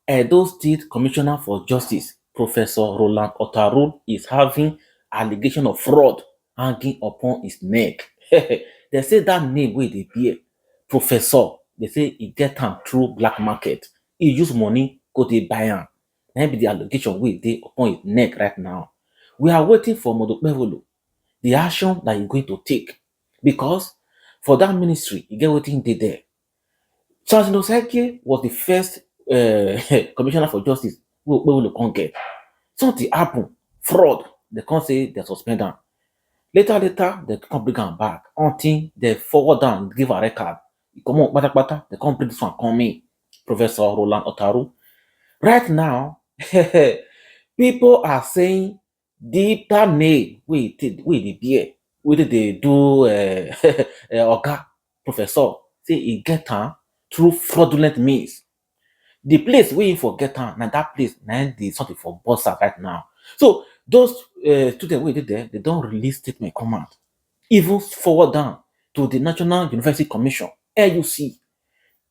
Edo State Commissioner for Justice, Professor Roland Otaru, is having allegation of fraud hanging upon his neck. They say that name wey dey bear, Professor, they say he get am through black market. He use money go dey buy am. Na be the allegation wey dey upon his neck right now. We are waiting for Modokpevolo, the action that he's going to take. Because for that ministry, he get wetin dey there. Charles Noseke was the first commissioner for justice wey we come get. Something happen, fraud, they come say they suspend am. Later, they come bring am back until they forward am, give a record. E comot kpatakpata, they come bring this one come in, Professor Roland Otaru. Right now, people are saying that name wey dey bear, wey dey do oga professor, say e get am through fraudulent means. The place where you forget am, na that place na the something for bossa right now. So those students wey dey there, they don't release statement come out, even forward down to the National University Commission (NUC)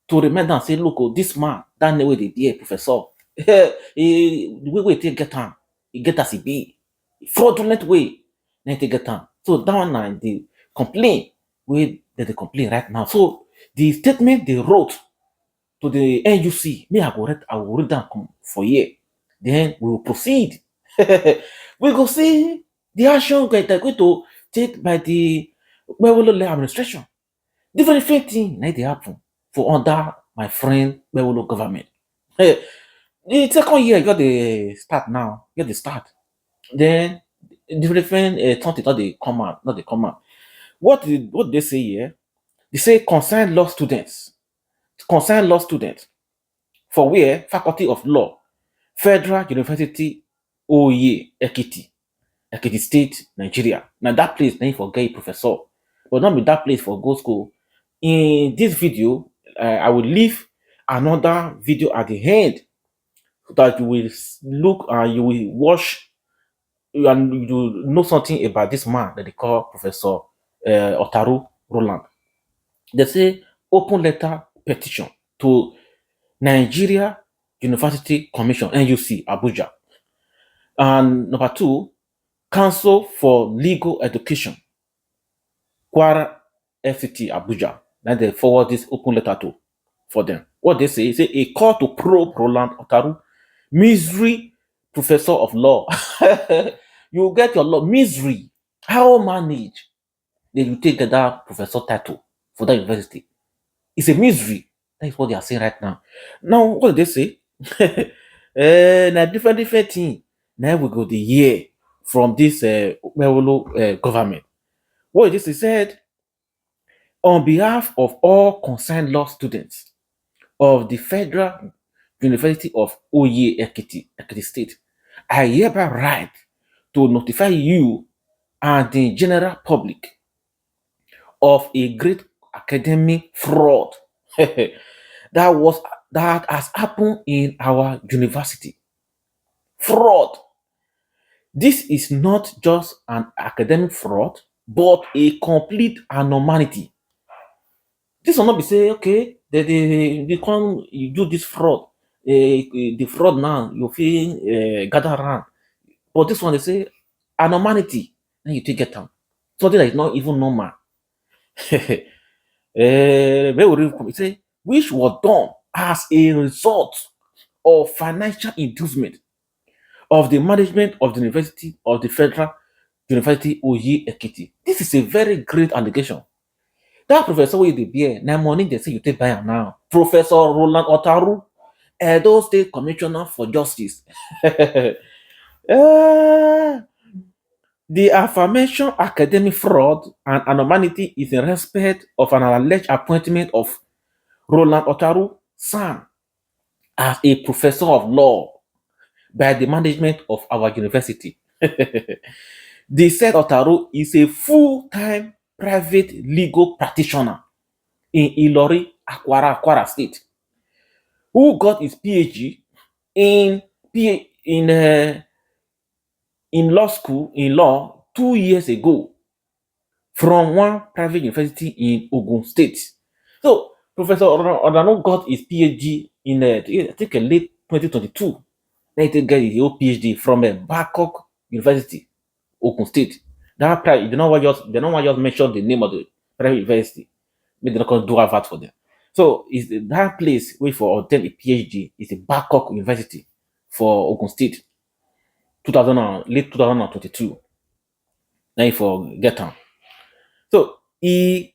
to remind am say, look, this man, that name wey dey there, professor, the way wey take get am, e get as e be, fraudulent way na e take get am. So that one na the complaint wey dem dey complain right now. So the statement they wrote to the NUC, me I will read that for here. Then we will proceed. We go see the action they're going to take by the Bewolo administration. Different thing na dey happen for under my friend Bewolo government. The second year got the start now, get the start. Then different something not they come out, not they come out. What they say here? They say concerned law students for where Faculty of Law, Federal University Oye Ekiti State, Nigeria. Now that place name for gay professor, but not be that place for go school. In this video, I will leave another video at the end so that you will look and you will watch and you will know something about this man that they call Professor Otaru Roland. They say open letter petition to Nigeria University Commission (NUC) Abuja. And number 2, Council for Legal Education, Kwara FCT Abuja. Then they forward this open letter to for them. What they say is a call to probe Roland Otaru, misery professor of law. You get your law misery. How manage then you take that professor title for that university? It's a misery. That is what they are saying right now. Now, what did they say? Na different thing. Now we go the year from this government. What this is said, on behalf of all concerned law students of the Federal University of Oye Ekiti State, I hereby write to notify you and the general public of a great academic fraud that has happened in our university. Fraud. This is not just an academic fraud, but a complete anomaly. This will not be say, okay, they come, you do this fraud. The fraud now, you feel gather around. But this one, they say, anomaly, then you take it down. Something that is not even normal. It say, which was done as a result of financial inducement of the management of the University of the Federal University Oye Ekiti. This is a very great allegation. That professor wey dey bear, na money they say you take buy am now. Professor Roland Otaru, Edo State Commissioner for Justice. The aforementioned academic fraud and anomaly is in respect of an alleged appointment of Roland Otaru San as a professor of law by the management of our university. The said Otaru is a full-time private legal practitioner in Ilori, Kwara State, who got his PhD in law school in law 2 years ago from one private university in Ogun State. So Professor Odano got his PhD in I think late 2022. Then he take get his whole PhD from a Bangkok University, Ogun State. That private, they don't want just mention the name of the private university. Maybe they don't do advert for them. So is that place where for obtain a PhD is a Bangkok University for Ogun State, 2000 late 2022. Then for get am. So he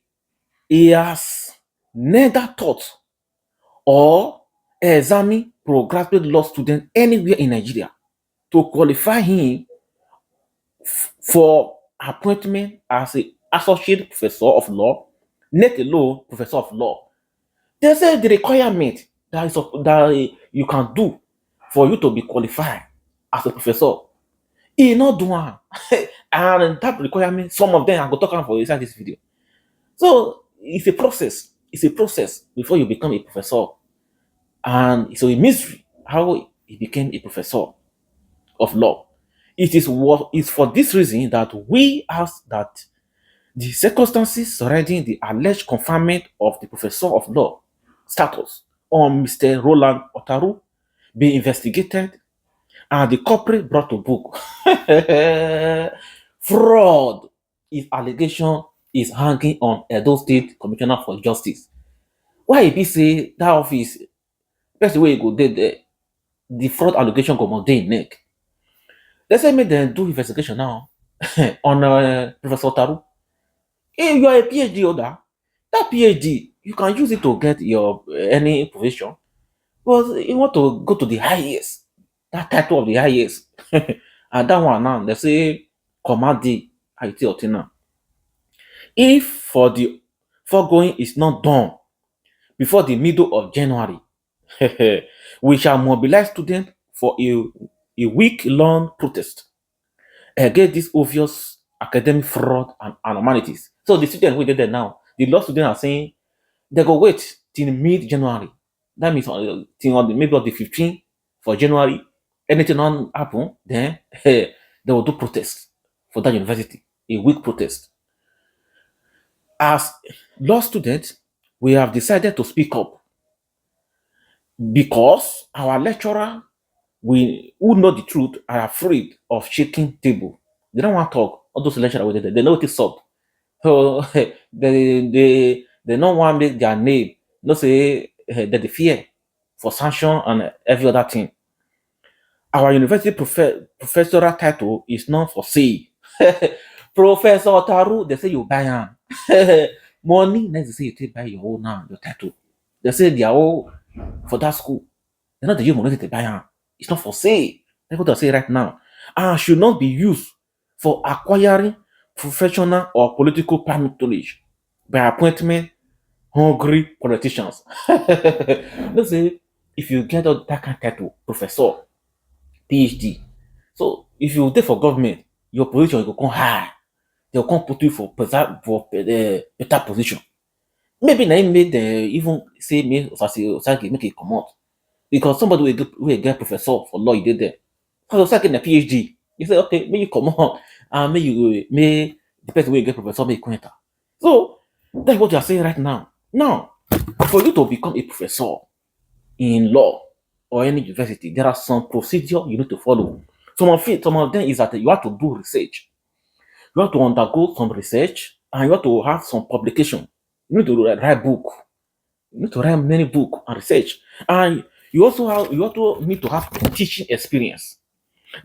has neither taught or examine postgraduate law student anywhere in Nigeria to qualify him for appointment as a associate professor of law, let alone professor of law. They say the requirement that you can do for you to be qualified as a professor, he not do am. And that requirement, some of them I go talk am for inside this video. So it's a process. It's a process before you become a professor. And so a mystery how he became a professor of law. It is for this reason that we ask that the circumstances surrounding the alleged conferment of the professor of law status on Mr. Roland Otaru be investigated and the culprit brought to book. Fraud is allegation is hanging on Edo State Commissioner for Justice. Why e be say that office, person wey go dey there, the fraud allegation go must dey im neck. They say make dem do investigation now on Professor Otaru. If you are a PhD holder, that PhD you can use it to get your any position. But you want to go to the highest, that title of the highest, and that one now they say command the IT Otina. If for the foregoing is not done before the middle of January, we shall mobilize students for a week-long protest against this obvious academic fraud and anomalies. So the students who did there now, the law students are saying they go wait till mid-January. That means till maybe on the 15th for January, anything not happen, then they will do protest for that university, a week protest. As law students, we have decided to speak up because our lecturer, who know the truth, are afraid of shaking table. They don't want to talk. All those lecturers with it, they know it is up. So they don't want to make their name. No say that they fear for sanction and every other thing. Our university professorial title is not for sale. Professor Otaru, they say you buy am. Money, next they say you take buy your own now, your title. They say they are all for that school. They're not the use money to buy am. It's not for sale. That's what I say right now. And should not be used for acquiring professional or political knowledge by appointment hungry politicians. Let's say if you get that kind of title, professor, PhD. So if you take for government, your position will come high. They'll come put you for better position. Maybe na im make dem even say make Osage make e comot because somebody will get professor for law, you dey there. Because Osage na PhD, you say okay, make you comot and make the person wey get professor make e come enter. So that's what you are saying right now. Now, for you to become a professor in law or any university, there are some procedure you need to follow. Some of them is that you have to do research. You have to undergo some research and you have to have some publication. You need to write book. You need to write many book and research. And you also need to have teaching experience.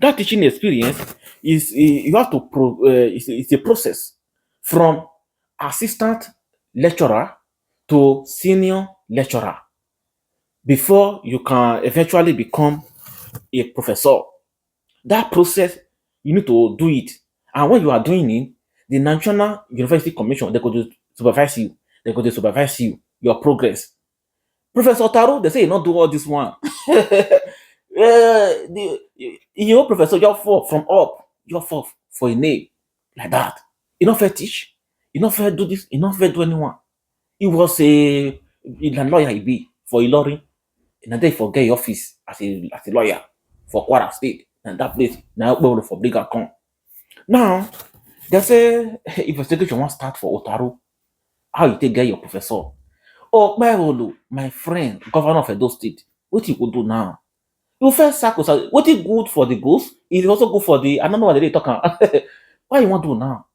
That teaching experience is you have to it's a process from assistant lecturer to senior lecturer before you can eventually become a professor. That process, you need to do it. And when you are doing it, the National University Commission, they go to supervise you. They go to supervise you, your progress. Professor Taro, they say you not do all this one. Your professor, you're fall from up, you're fall for a name like that. You not fair teach, you not fair do this, you not fair do anyone. He was a lawyer, he be for a lawyer. And then forget your office as a lawyer for Kwara State. And that place now for big account. Now, they say investigation won't start for Otaru. How you take get your professor? Oh, my friend, governor of Edo State, what you could do now? You first circle. So what is good for the goose is also good for the. I don't know what they talk about. What you want to do now?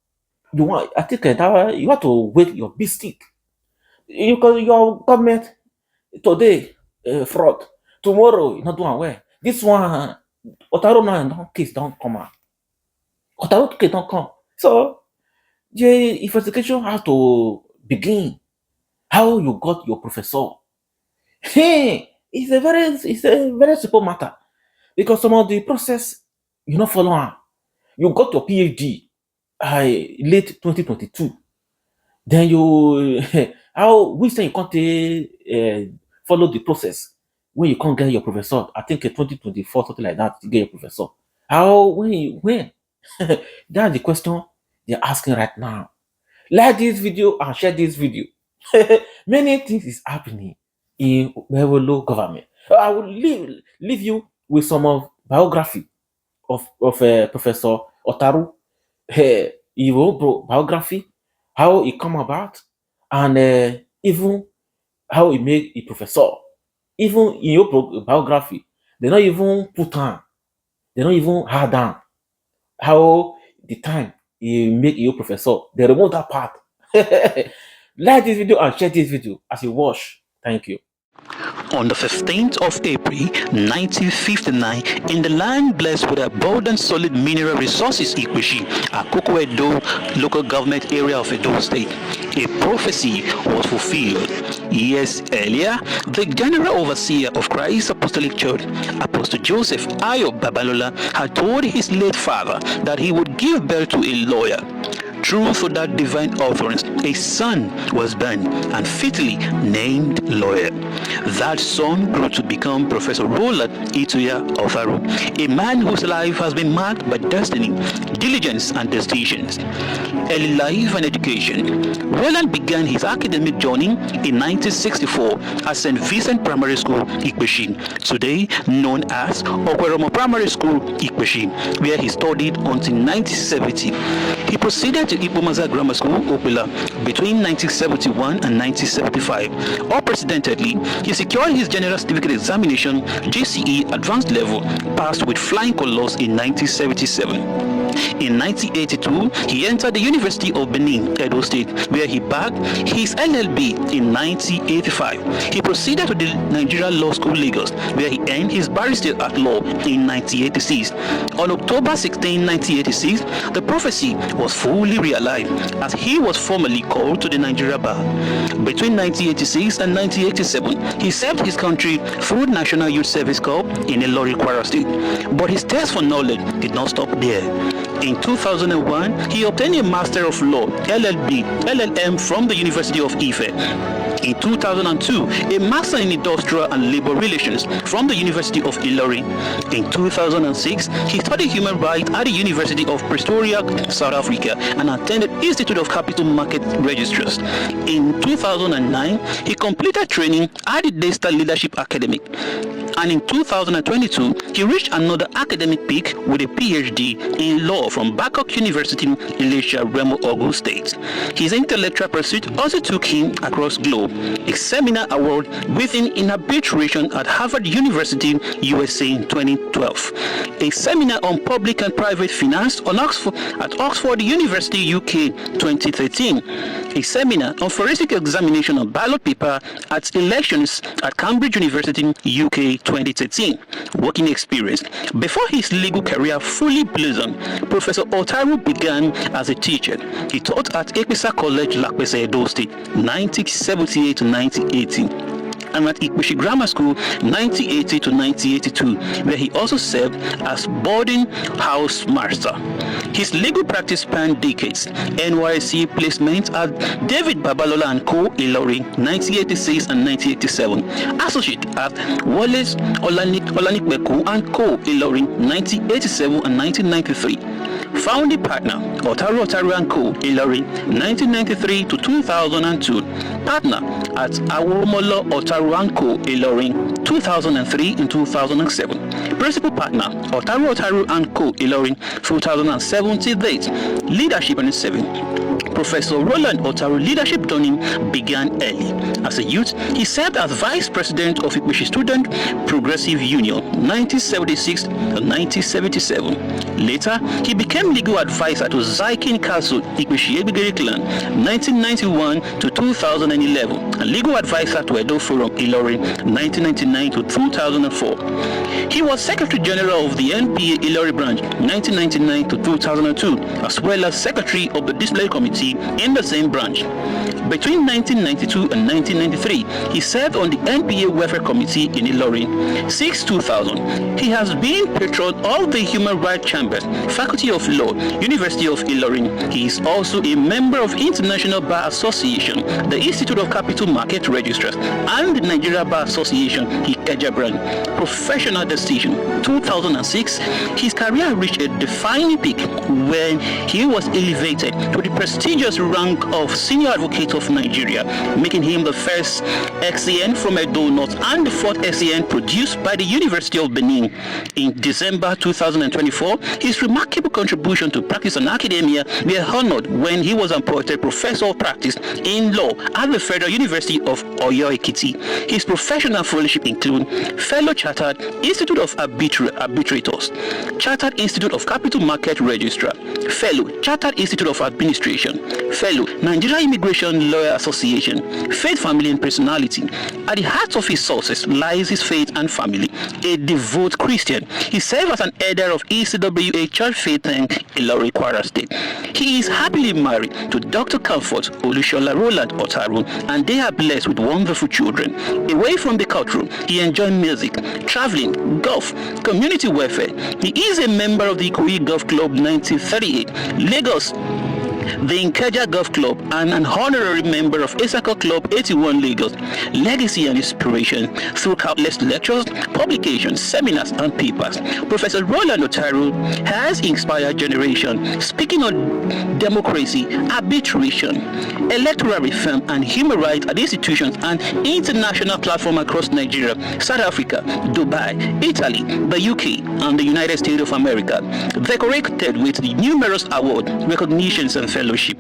You want? I think that you have to wait your big stick. Your government today fraud. Tomorrow you not doing well. This one, Otaru now case don't come out. Otaru case don't come. So the investigation has to begin. How you got your professor? Hey, it's a very simple matter because some of the process you not follow am. You got your PhD late 2022. Then you how which time you can't follow the process when you can't get your professor. I think 2024 something like that to get your professor. How when that's the question they're asking right now. Like this video and share this video. Many things is happening in Wewolo government. I will leave you with some of biography of Professor Otaru. Biography, how it come about, and even how he make a professor. Even in your biography, they not even put on, they don't even hard down how the time you make your professor. They remove that part. Like this video and share this video as you watch. Thank you. On the 15th of April 1959, in the land blessed with abundant solid mineral resources Ikweshi, Akoko Edo local government area of Edo State, a prophecy was fulfilled. Years earlier, the general overseer of Christ Apostolic Church, Apostle Joseph Ayo Babalola, had told his late father that he would give birth to a lawyer. True to that divine utterance, a son was born and fitly named Lawyer. That son grew to become Professor Roland Otaru, a man whose life has been marked by destiny, diligence, and decisions. Early life and education. Roland began his academic journey in 1964 at St. Vincent Primary School, Ikweshi, today known as Okweromo Primary School, Ikweshi, where he studied until 1970. He proceeded to XPOSED Grammar School, Opela, between 1971 and 1975. Unprecedentedly, he secured his General Certificate Examination GCE Advanced Level, passed with flying colors in 1977. In 1982, he entered the University of Benin, Edo State, where he bagged his LLB in 1985. He proceeded to the Nigeria Law School, Lagos, where he earned his barrister at law in 1986. On October 16, 1986, the prophecy was fully realized as he was formally called to the Nigeria Bar. Between 1986 and 1987, he served his country through National Youth Service Corps in Ilori, Kwara State. But his thirst for knowledge did not stop there. In 2001, he obtained a Master of Law, LLB, LLM from the University of Ife. In 2002, a Master in Industrial and Labor Relations from the University of Ilori. In 2006, he studied Human Rights at the University of Pretoria, South Africa, and attended Institute of Capital Market Registrars. In 2009, he completed training at the Daystar Leadership Academy. And in 2022, he reached another academic peak with a PhD in law from Babcock University in Elisha, Remo, Ogun State. His intellectual pursuit also took him across globe. A seminar award within in arbitration at Harvard University, USA in 2012. A seminar on public and private finance at Oxford University, UK 2013. A seminar on forensic examination of ballot paper at elections at Cambridge University, UK 2013. Working experience. Before his legal career fully blossomed, Professor Otaru began as a teacher. He taught at Ekpesa College, Lakpesa, Edo State, 1978 to 1980. And at Ikweshi Grammar School 1980 to 1982, where he also served as boarding house master. His legal practice spanned decades. NYC placement at David Babalola and Co. Ilori 1986 and 1987. Associate at Wallace Olanikbeku and Co. Ilori 1987 and 1993. Founding partner, Otaru and Co. Ilori, 1993 to 2002. Partner at Awomolo Otaru and Co. Ilori, 2003 and 2007. Principal partner, Otaru and Co. Ilori, 2007 to date. Leadership and 7. Professor Roland Otaru leadership journey began early. As a youth, he served as Vice President of Ikweshi Student Progressive Union 1976 to 1977. Later, he became legal advisor to Zaikin Castle Ikweshi Egbegere Clan 1991 to 2011 and legal advisor to Edo Forum Ilorin 1999 to 2004. He was Secretary General of the NPA Ilori branch 1999 to 2002 as well as Secretary of the Disciplinary Committee in the same branch. Between 1992 and 1993, he served on the NPA Welfare Committee in Ilorin. Since 2000, he has been patron of the Human Rights Chambers, Faculty of Law, University of Ilorin. He is also a member of International Bar Association, the Institute of Capital Market Registrars, and the Nigeria Bar Association, Ikeja branch. Professional decision, 2006, his career reached a defining peak when he was elevated to the prestigious rank of Senior Advocate of Nigeria, making him the first XCN from Edo North and the fourth XCN produced by the University of Benin. In December 2024, his remarkable contribution to practice and academia were honored when he was appointed Professor of Practice in Law at the Federal University of Oyo Ekiti. His professional fellowship include Fellow Chartered Institute of Arbitrators, Chartered Institute of Capital Market Registrar, Fellow Chartered Institute of Administration, Fellow Nigeria Immigration Lawyer Association, Faith, Family and Personality. At the heart of his sources lies his faith and family. A devout Christian, he served as an elder of ECWA Church Faith in Ilori, Kwara State. He is happily married to Dr. Comfort Olushola Roland Otaru, and they are blessed with wonderful children. Away from the courtroom, he enjoys music, traveling, golf, community welfare. He is a member of the Ikoyi Golf Club 1938, Lagos, the Ikeja Golf Club, and an honorary member of Isako Club 81 Lagos. Legacy and inspiration through countless lectures, publications, seminars, and papers. Professor Roland Otaru has inspired generation, speaking on democracy, arbitration, electoral reform, and human rights at institutions and international platform across Nigeria, South Africa, Dubai, Italy, the UK, and the United States of America, decorated with numerous awards, recognitions, and fellowship.